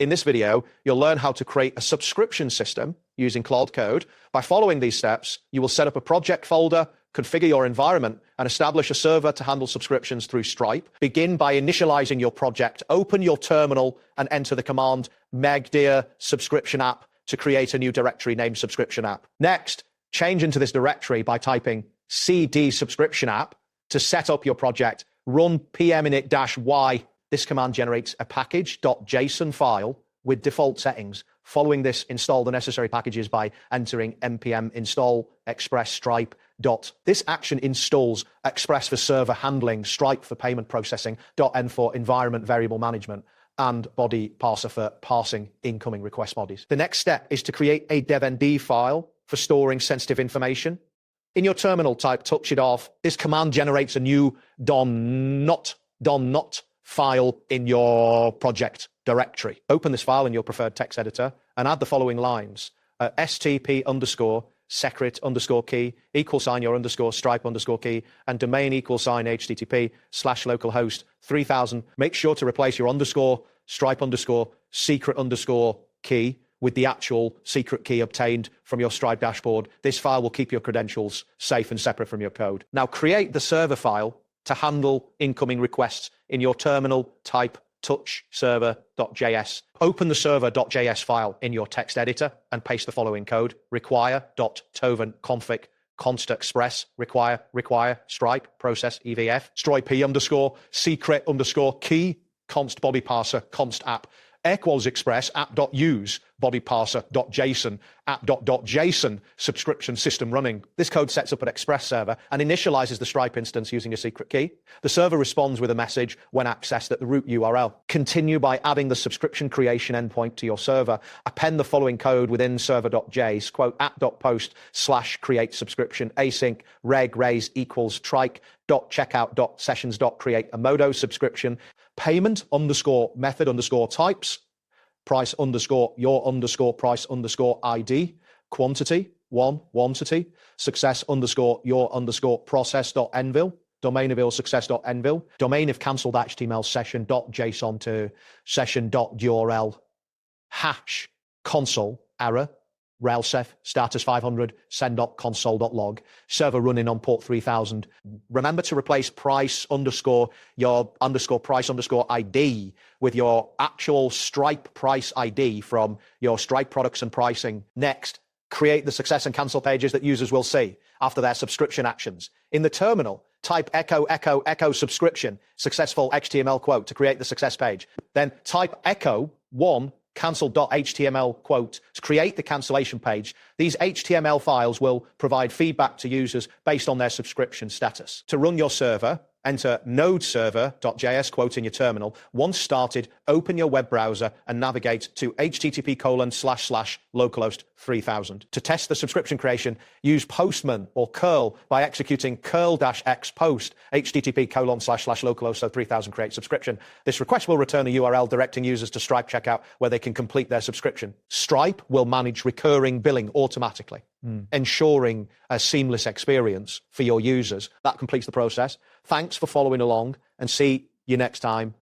In this video, you'll learn how to create a subscription system using Claude Code. By following these steps, you will set up a project folder, configure your environment, and establish a server to handle subscriptions through Stripe. Begin by initializing your project, open your terminal, and enter the command megdir subscription app to create a new directory named subscription app. Next, change into this directory by typing cd subscription app to set up your project. Run pminit-y. This command generates a package.json file with default settings. Following this, install the necessary packages by entering npm install express stripe. This action installs express for server handling, stripe for payment processing, .n for environment variable management, and body parser for parsing incoming request bodies. The next step is to create a devnd file for storing sensitive information. In your terminal, type touch it off. This command generates a new .not file in your project directory. Open this file in your preferred text editor and add the following lines. stp underscore secret underscore key =sign your underscore stripe underscore key and domain =sign http/localhost 3000. Make sure to replace your underscore stripe underscore secret underscore key with the actual secret key obtained from your Stripe dashboard. This file will keep your credentials safe and separate from your code. Now create the server file to handle incoming requests. In your terminal, type touch server.js. Open the server.js file in your text editor and paste the following code. Require.toven config const express require stripe process evf stripe underscore secret underscore key const body parser const app equals express app.use body parser.json app.json subscription system running. This code sets up an express server and initializes the Stripe instance using a secret key. The server responds with a message when accessed at the root URL. Continue by adding the subscription creation endpoint to your server. Append the following code within server.js, quote app.post/create subscription async reg raise equals trike.checkout.sessions.create a modo subscription payment underscore method underscore types price underscore your underscore price underscore ID, quantity, quantity, success underscore your underscore process.envil, domain avail success.envil, domain if cancelled HTML session.json to session.url, hash console error, railsef status 500 send.console.log, server running on port 3000. Remember to replace price underscore your underscore price underscore ID with your actual Stripe price ID from your Stripe products and pricing. Next, create the success and cancel pages that users will see after their subscription actions. In the terminal, type echo subscription successful HTML quote to create the success page. Then type echo one cancel.html quote to create the cancellation page. These HTML files will provide feedback to users based on their subscription status. To run your server, enter nodeserver.js quote in your terminal. Once started, open your web browser and navigate to http://localhost 3000. To test the subscription creation, use Postman or curl by executing curl-x post http://localhost 3000 create subscription. This request will return a URL directing users to Stripe checkout where they can complete their subscription. Stripe will manage recurring billing automatically, ensuring a seamless experience for your users. That completes the process. Thanks for following along and see you next time.